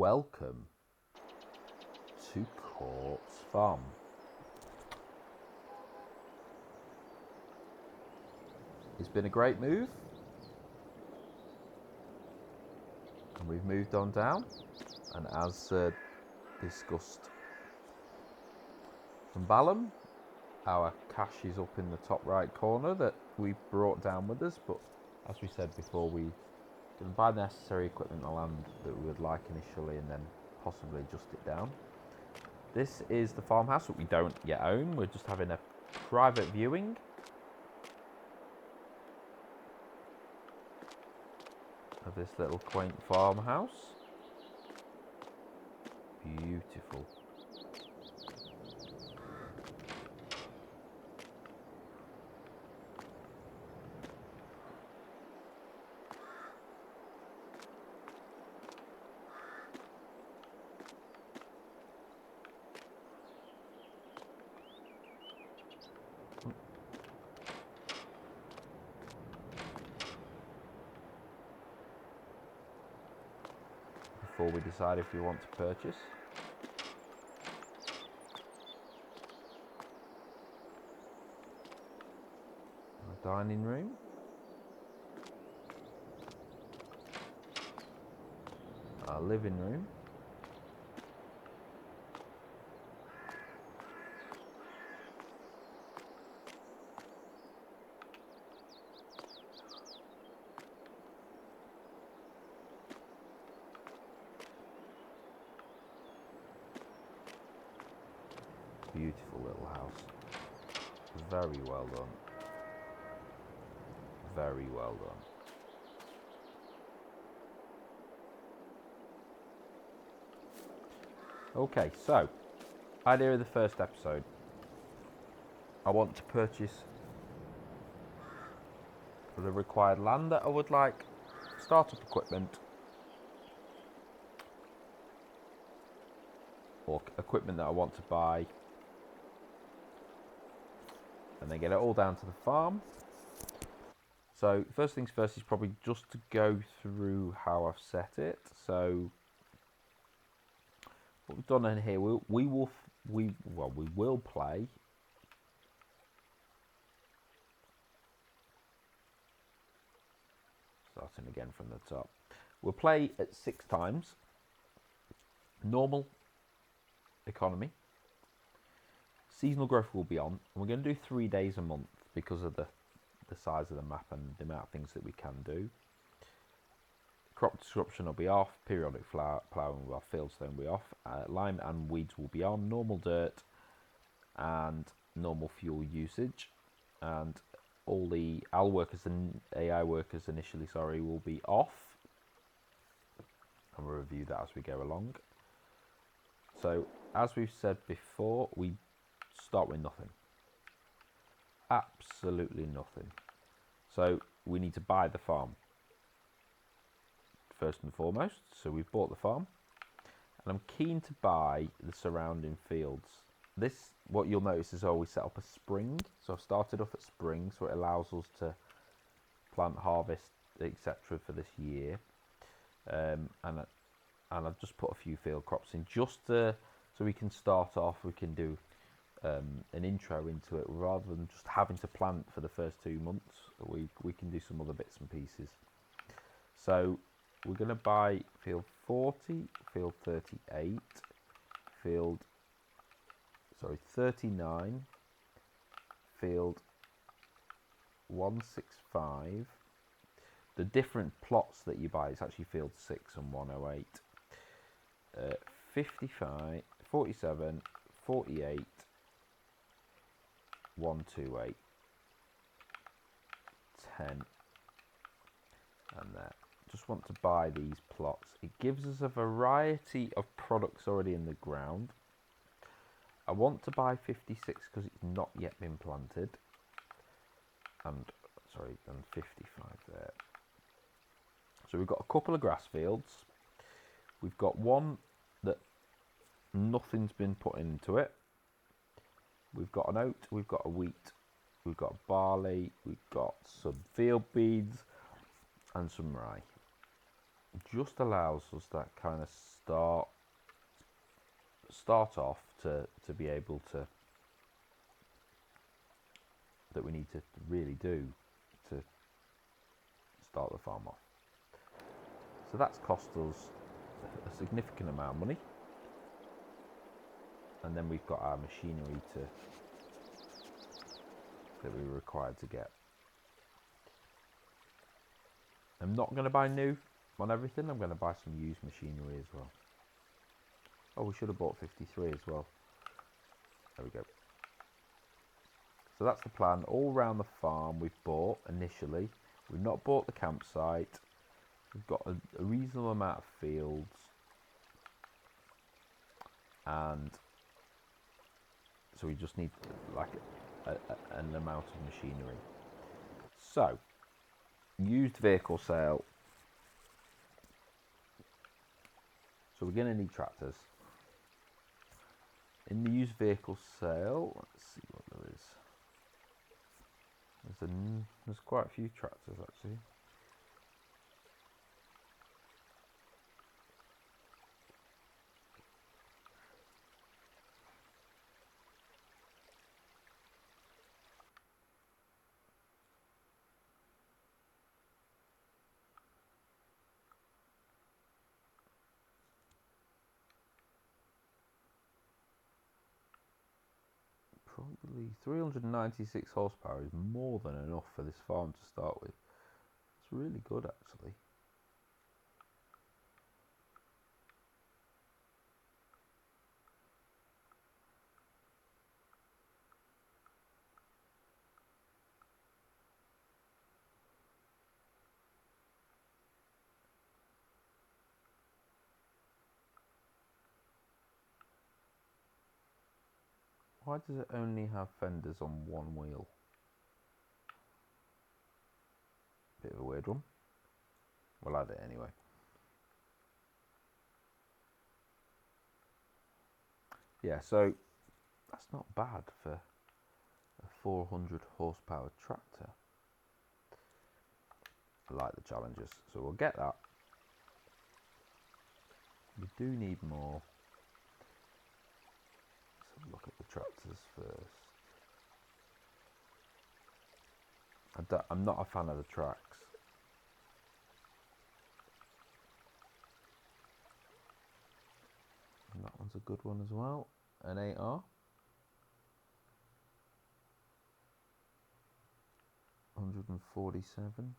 Welcome to Court's Farm. It's been a great move, and we've moved on down, and as discussed from Balaam, our cache is up in the top right corner that we brought down with us, but as we said before, we can buy the necessary equipment and land that we would like initially and then possibly adjust it down. This is the farmhouse that we don't yet own. We're just having a private viewing. Of this little quaint farmhouse. Beautiful. Before we decide if we want to purchase. Our dining room. Our living room. Beautiful little house. Very well done. Very well done. Okay, so idea of the first episode. I want to purchase the required land that I would like, startup equipment, or equipment that I want to buy, and then get it all down to the farm. So first things first is probably just to go through how I've set it. So what we've done in here, we will play starting again from the top. We'll play at 6 times. Normal, economy. Seasonal growth will be on, and we're going to do 3 days a month because of the size of the map and the amount of things that we can do. Crop disruption will be off, periodic ploughing will be off, fieldstone will be off, lime and weeds will be on, normal dirt and normal fuel usage, and all the AL workers and AI workers initially, will be off, and we'll review that as we go along. So as we've said before, we start with nothing. Absolutely nothing. So we need to buy the farm first and foremost. So we've bought the farm, and I'm keen to buy the surrounding fields. This, what you'll notice is we set up a spring. So I've started off at spring, so it allows us to plant, harvest, etc. for this year. And I've just put a few field crops in just so we can start off. We can do an intro into it rather than just having to plant for the first 2 months. We can do some other bits and pieces. So we're going to buy field 40, field 38, field 39, field 165. The different plots that you buy, it's actually field 6 and 108. 55, 47, 48, 128, 10, and there. Just want to buy these plots. It gives us a variety of products already in the ground. I want to buy 56 because it's not yet been planted, and 55 there. So we've got a couple of grass fields. We've got one that nothing's been put into it. We've got an oat, we've got a wheat, we've got barley, we've got some field beans and some rye. just allows us that kind of start off to be able to, that we need to really do to start the farm off. So that's cost us a significant amount of money, and then we've got our machinery that we're required to get. I'm not going to buy new on everything. I'm going to buy some used machinery as well. Oh, we should have bought 53 as well. There we go. So that's the plan. All around the farm we've bought initially. We've not bought the campsite. We've got a reasonable amount of fields. And so we just need like an amount of machinery. So, used vehicle sale. So we're going to need tractors. In the used vehicle sale, let's see what there is. There's quite a few tractors actually. Probably 396 horsepower is more than enough for this farm to start with. It's really good actually. Why does it only have fenders on one wheel? Bit of a weird one. We'll add it anyway. Yeah, so that's not bad for a 400 horsepower tractor. I like the Challengers, so we'll get that. We do need more. Let's have a look at the tractors first. I'm not a fan of the tracks. And that one's a good one as well. An 8R. 147.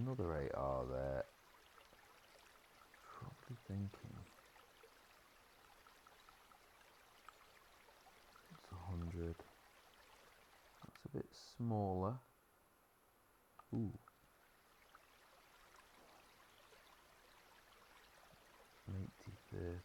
Another 8R there. Probably thinking it's 100. That's a bit smaller. Ooh. 80/30.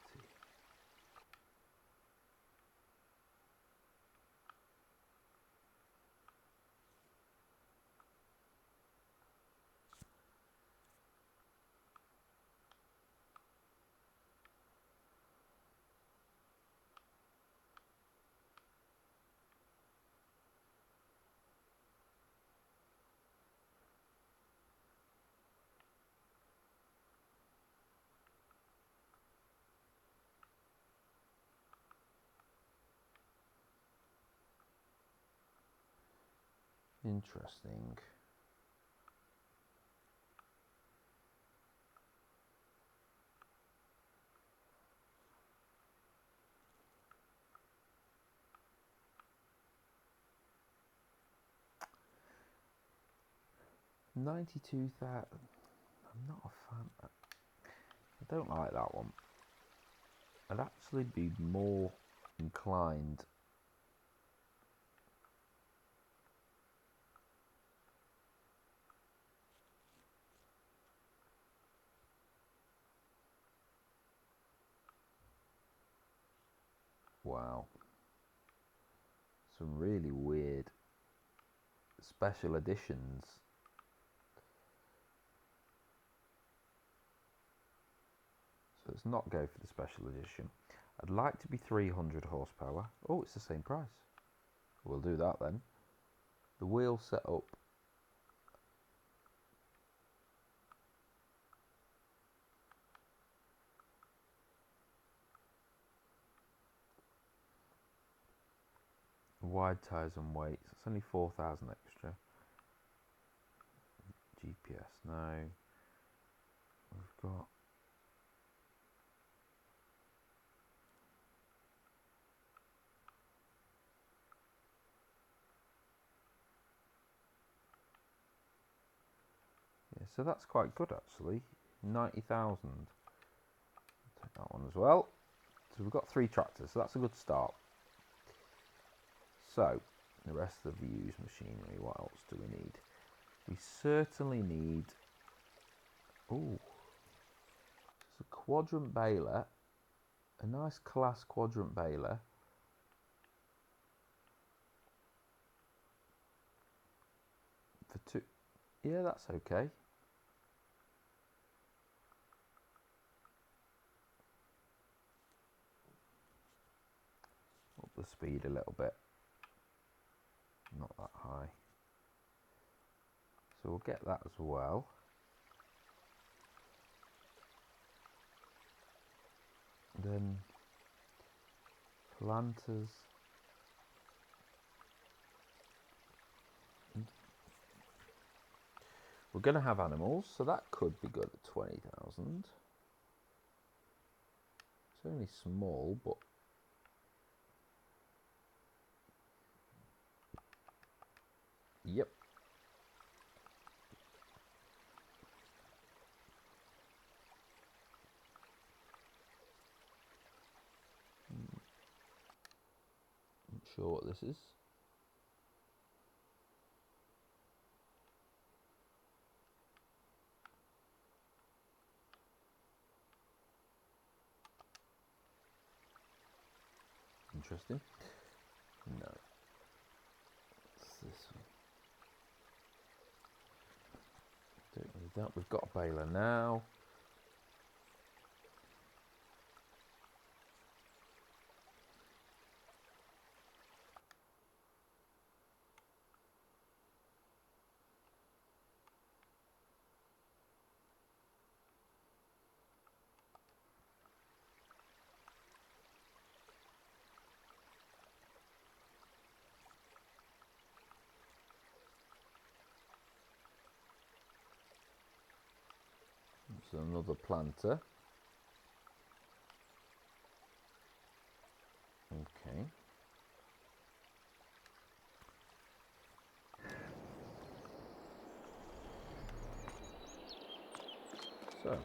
Interesting. $92,000. I'm not a fan. I don't like that one. I'd actually be more inclined wow. some really weird special editions. So let's not go for the special edition. I'd like to be 300 horsepower. Oh, it's the same price. We'll do that then. The wheel setup. Wide tyres and weights. It's only 4,000 extra. GPS, no. We've got. Yeah, so that's quite good actually. 90,000. Take that one as well. So we've got 3 tractors, so that's a good start. So, the rest of the used machinery, what else do we need? We certainly need, it's a quadrant baler, a nice class quadrant baler. For 2, yeah, that's okay. Up the speed a little bit. Not that high. So we'll get that as well. Then planters. We're going to have animals, so that could be good at 20,000. It's only small, but yep. Not sure what this is. Interesting. No. What's this one? Don't need that. We've got a baler now. So another planter. Okay. So.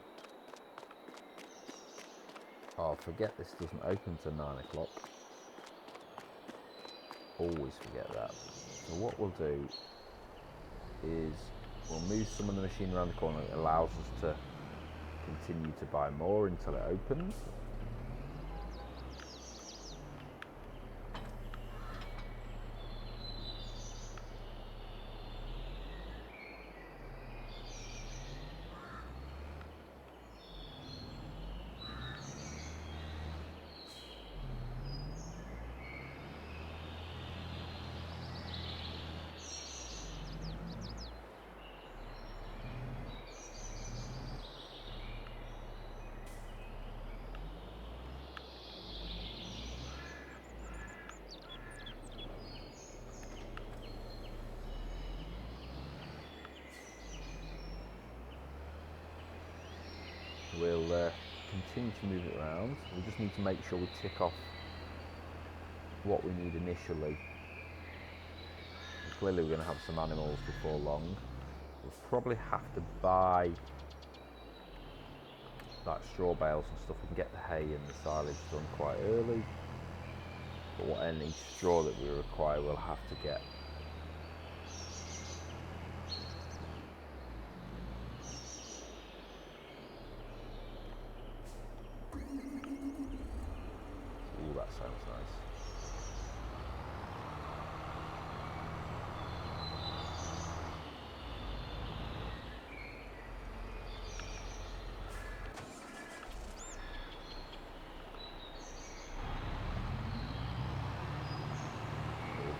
Oh, forget this doesn't open till 9 o'clock. Always forget that. So what we'll do is we'll move some of the machine around the corner. It allows us to continue to buy more until it opens. We'll continue to move it around. We just need to make sure we tick off what we need initially. Clearly we're going to have some animals before long. We'll probably have to buy like straw bales and stuff. We can get the hay and the silage done quite early. But what any straw that we require we'll have to get. Ooh, that sounds nice.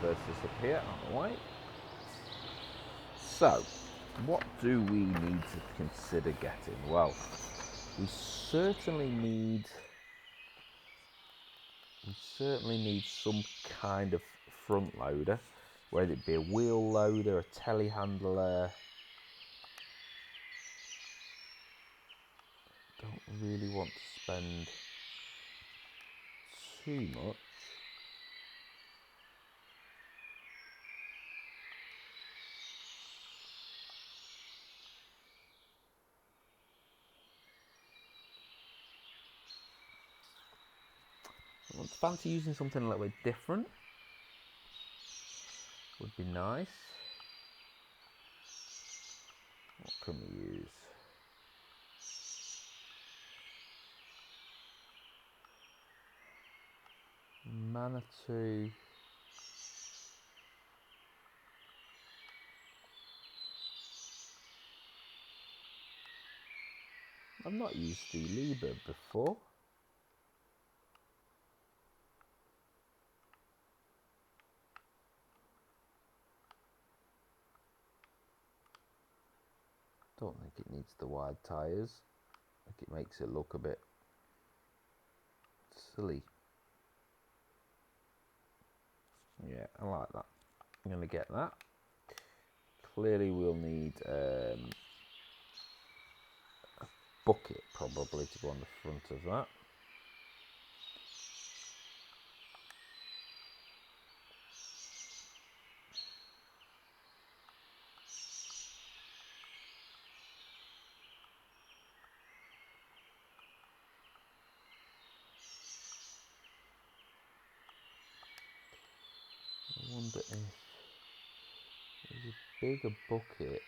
reverse this up here out of the way. So, what do we need to consider getting? Well, we certainly need some kind of front loader, whether it be a wheel loader, a telehandler. Don't really want to spend too much. I fancy using something a little bit different. Would be nice. What can we use? Manitou. I've not used the lever before. Don't think it needs the wide tyres. I think it makes it look a bit silly. Yeah, I like that. I'm going to get that. Clearly we'll need a bucket probably to go on the front of that. I wonder if there's a bigger bucket,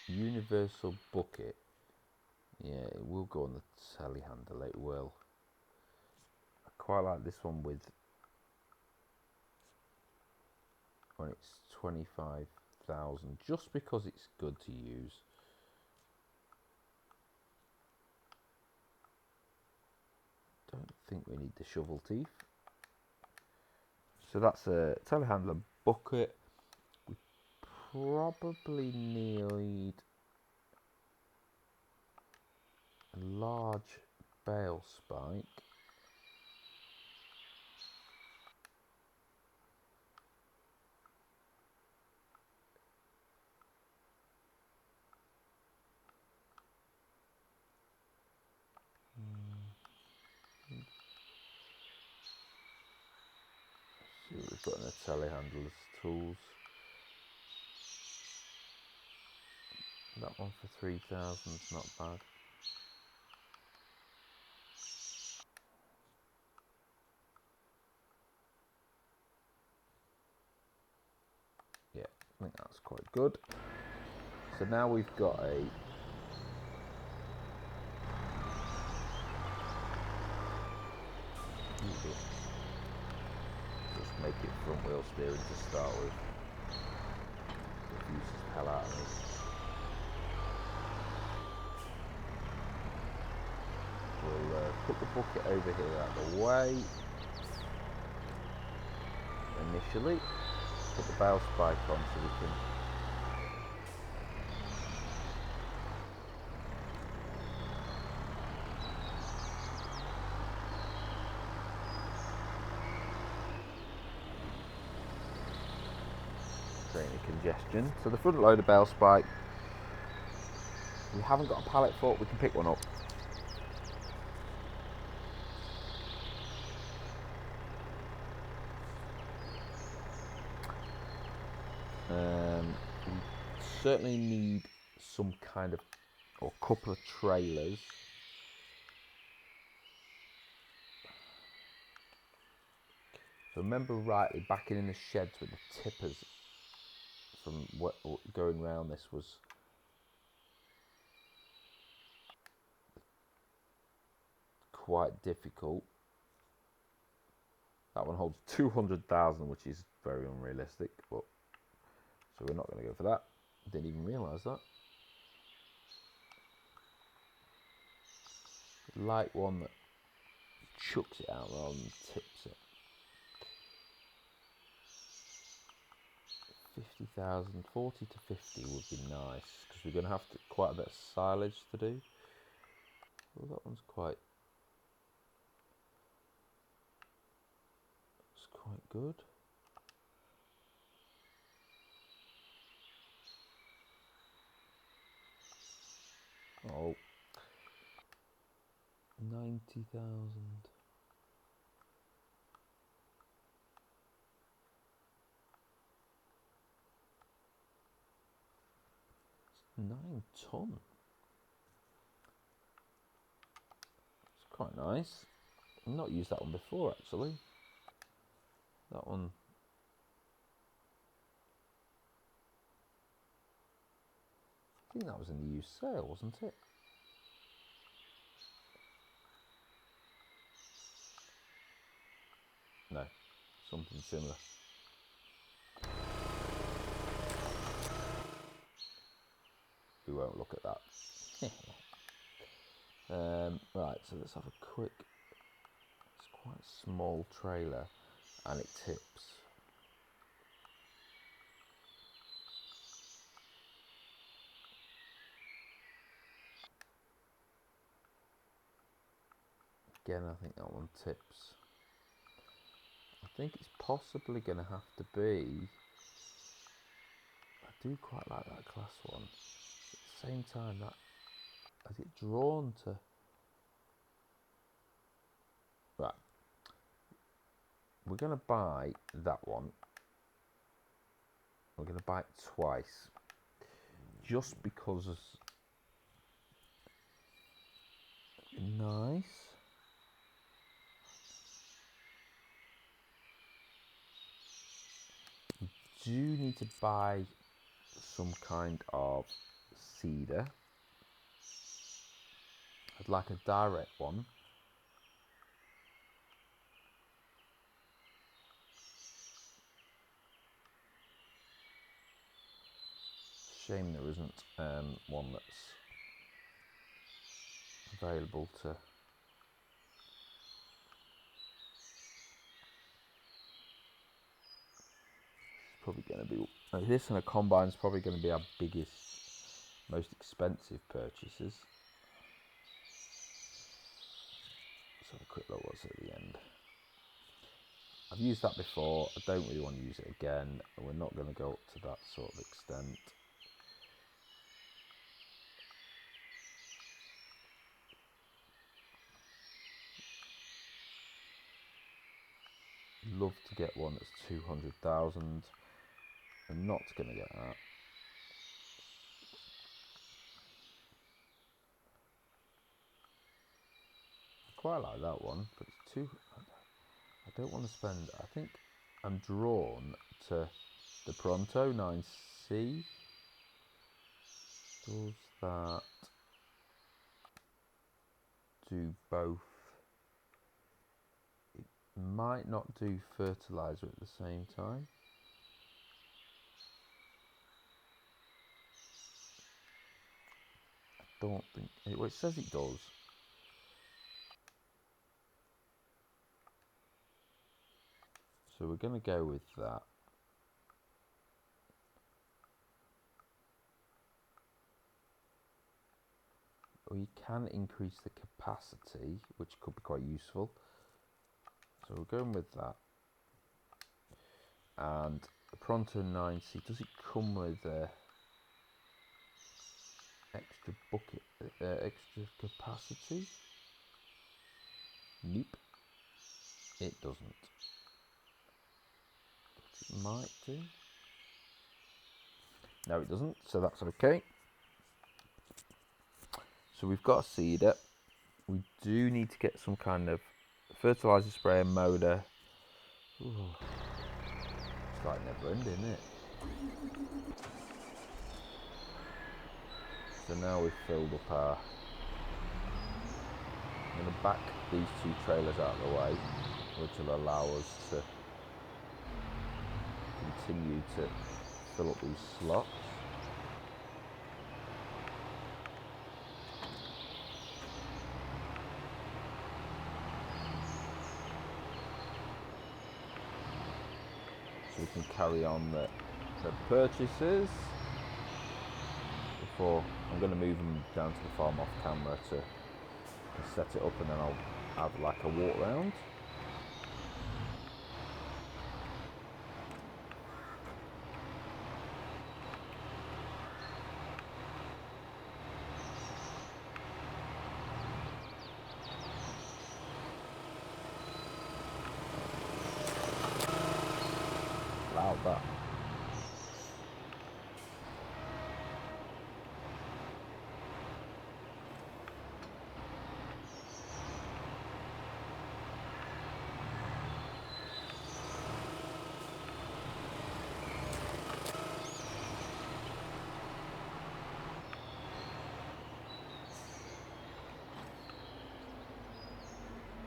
universal bucket. Yeah, it will go on the telehandler, it will. I quite like this one with when it's 25,000, just because it's good to use. Don't think we need the shovel teeth. So that's a telehandler bucket. We probably need a large bale spike. See what we've got in the telehandler's tools. That one for 3,000 is not bad. Yeah, I think that's quite good. So now we've got a just make it front wheel steering to start with. Confuses the hell out of me. We'll put the bucket over here out of the way initially. Put the bale spike on so we can create any congestion. So the front loader bale spike, we haven't got a pallet for it, we can pick one up. We certainly need some kind of, or a couple of trailers. If I remember rightly, back in the sheds with the tippers from what going round this was quite difficult. That one holds 200,000, which is very unrealistic, but so we're not going to go for that. Didn't even realise that. Light one that chucks it out rather than tips it. 50,000, 40 to 50 would be nice, because we're going to have quite a bit of silage to do. Well, that one's quite good. Oh, 90,000. 9 ton. It's quite nice. I've not used that one before, actually. That one. I think that was in the used sale, wasn't it? No, something similar. We won't look at that. Right, so let's have a quick. It's quite a small trailer, and it tips. Again, I think that one tips. I think it's possibly going to have to be. I do quite like that class one. At the same time, that has it drawn to. Right. We're going to buy that one. We're going to buy it twice. Just because it's nice. We do need to buy some kind of seeder. I'd like a direct one. Shame there isn't one that's available to. It's probably going to be this, and a combine is probably going to be our biggest, most expensive purchases. Let's have a quick look what's at the end. I've used that before. I don't really want to use it again, and we're not going to go up to that sort of extent. Love to get one that's 200,000. I'm not going to get that. I quite like that one, but it's too. I don't want to spend. I think I'm drawn to the Pronto 9C. Does that do both? It might not do fertilizer at the same time. I don't think. Well, it says it does. So we're going to go with that. We can increase the capacity, which could be quite useful. So we're going with that. And the Pronto 9C, does it come with extra bucket, extra capacity? Nope, it doesn't. But it might do. No, it doesn't, so that's okay. So we've got a seeder. We do need to get some kind of fertilizer sprayer motor. Ooh. It's like never ending, isn't it? So now we've filled up our. I'm going to back these two trailers out of the way, which will allow us to continue to fill up these slots. So we can carry on the the purchases before I'm going to move them down to the farm off camera to set it up, and then I'll have like a walk round. Loud that.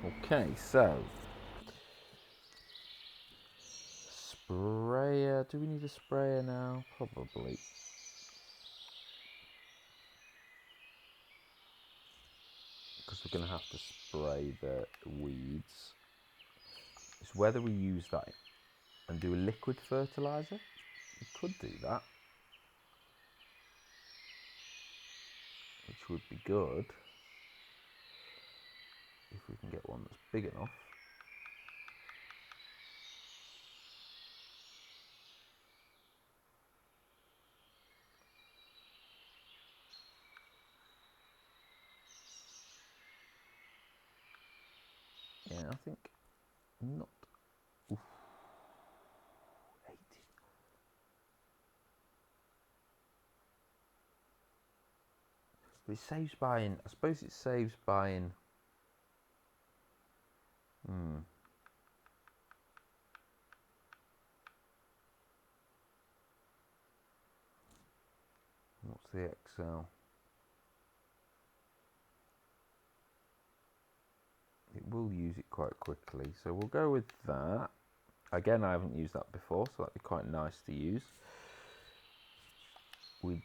Okay, so sprayer. Do we need a sprayer now? Probably. Because we're going to have to spray the weeds. It's whether we use that and do a liquid fertilizer. We could do that, which would be good if we can get one that's big enough. Yeah, I think not. Oof. 80. But it saves buying. I suppose it saves buying. What's the Excel? It will use it quite quickly, so we'll go with that. Again, I haven't used that before, so that'd be quite nice to use. We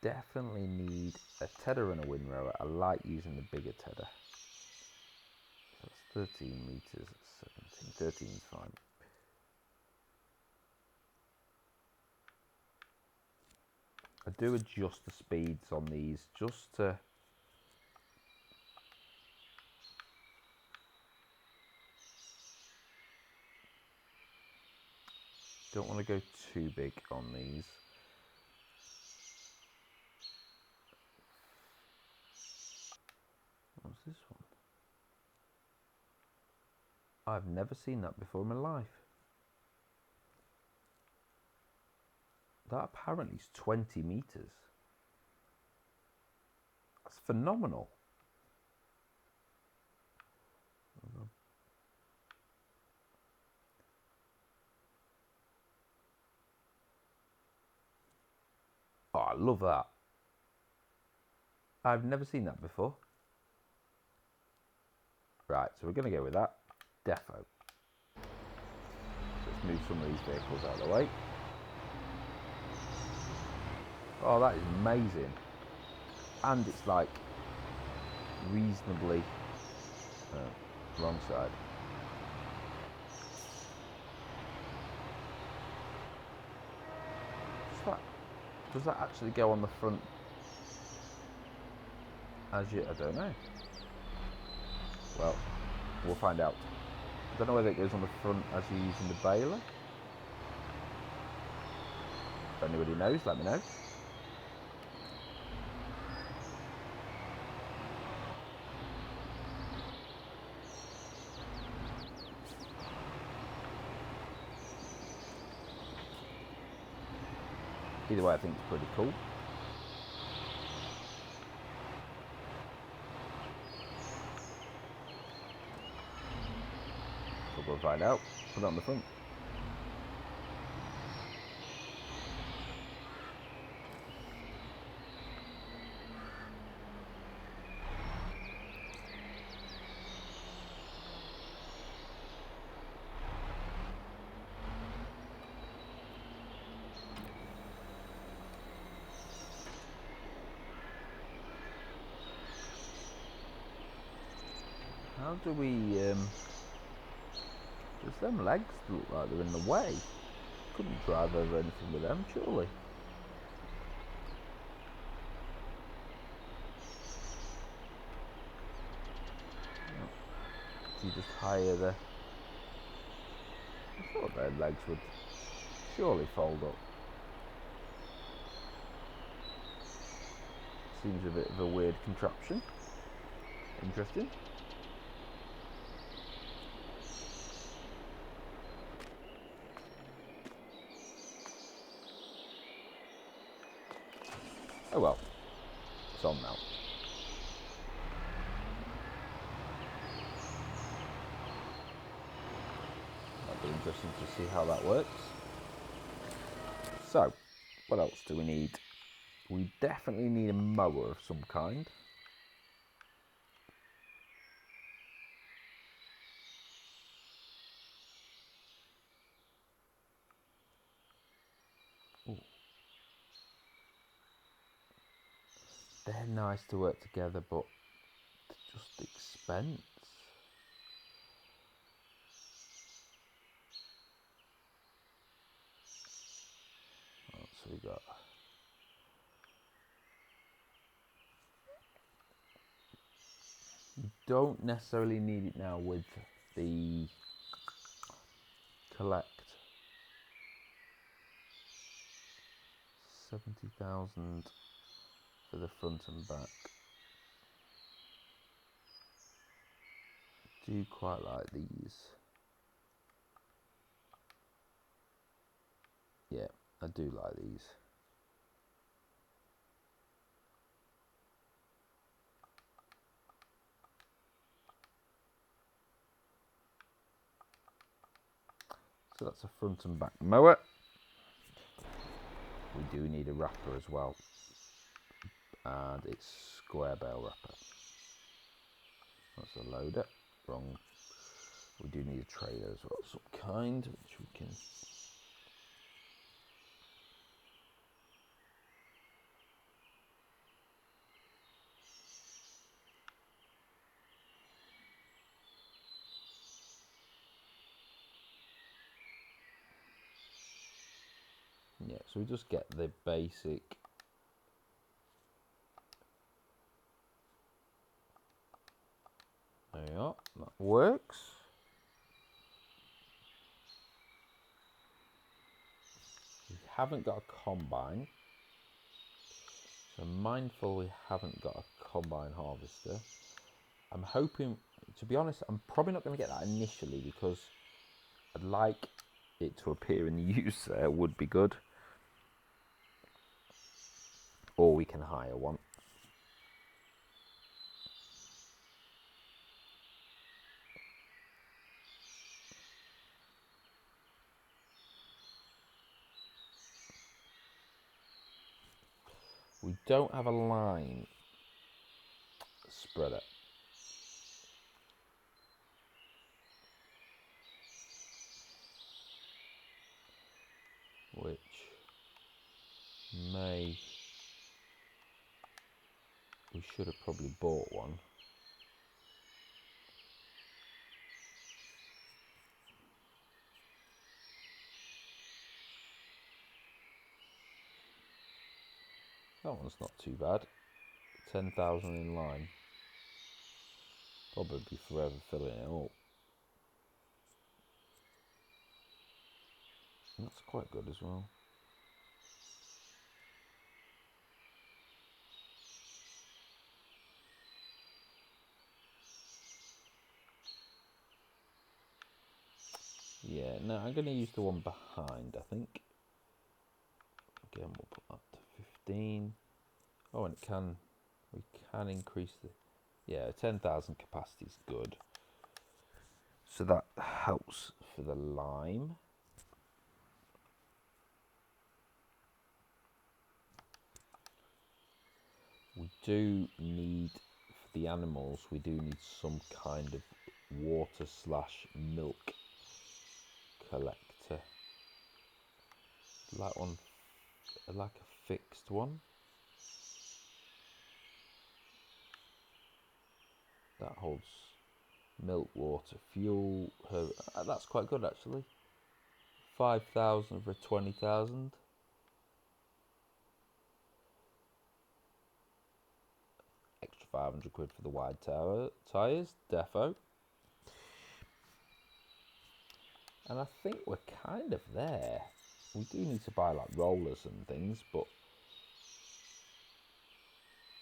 definitely need a tedder and a windrower. I like using the bigger tedder. So that's 13 meters, 17, 13 is fine. I do adjust the speeds on these just to don't want to go too big on these. What's this one? I've never seen that before in my life. That apparently is 20 meters. That's phenomenal. Oh, I love that. I've never seen that before. Right, so we're going to go with that. Defo. Let's move some of these vehicles out of the way. Oh, that is amazing. And it's like reasonably wrong side. Does that actually go on the front as you? I don't know. Well, we'll find out. I don't know whether it goes on the front as you're using the baler. If anybody knows, let me know. Either way, I think it's pretty cool. So we'll find out. Put it on the front. How do we, does them legs look like they're in the way? Couldn't drive over anything with them, surely. You just hire the... I thought their legs would surely fold up. Seems a bit of a weird contraption. Interesting. Oh well, it's on now. That'll be interesting to see how that works. So, what else do we need? We definitely need a mower of some kind. Ooh. They're nice to work together, but just expense. So we got... You don't necessarily need it now with the collect 70,000 for the front and back. I do quite like these. Yeah, I do like these. So that's a front and back mower. We do need a wrapper as well. And it's square bale wrapper. That's a loader. Wrong. We do need a trailer as well, some kind, which we can... Yeah, so we just get the basic... There we are, that works. We haven't got a combine. So mindful we haven't got a combine harvester. I'm hoping, to be honest, I'm probably not going to get that initially because I'd like it to appear in the use there, would be good. Or we can hire one. We don't have a line spreader. Which may... We should have probably bought one. That one's not too bad. 10,000 in line. Probably be forever filling it up. That's quite good as well. Yeah, no, I'm going to use the one behind, I think. Again, we'll put that to 15. Oh, and we can increase the... Yeah, 10,000 capacity is good. So that helps for the lime. We do need, for the animals, we do need some kind of water / milk collector. Like one, like a fixed one. That holds milk, water, fuel. That's quite good actually. 5,000 for 20,000. Extra 500 quid for the wide tyres, defo. And I think we're kind of there. We do need to buy like rollers and things, but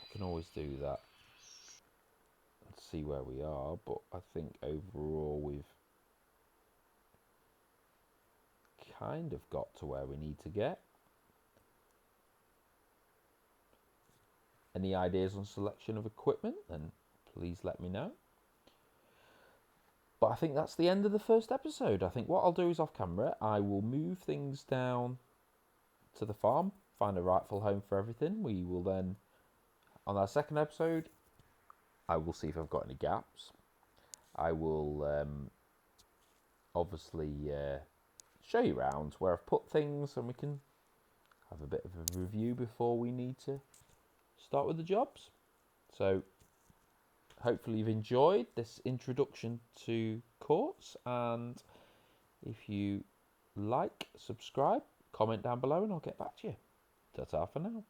I can always do that and see where we are. But I think overall we've kind of got to where we need to get. Any ideas on selection of equipment, then please let me know. But I think that's the end of the first episode. I think what I'll do is off camera, I will move things down to the farm, find a rightful home for everything. We will then, on our second episode, I will see if I've got any gaps. I will obviously show you around where I've put things, and we can have a bit of a review before we need to start with the jobs. So hopefully you've enjoyed this introduction to Quartz, and if you like, subscribe, comment down below, and I'll get back to you. Ta-ta for now.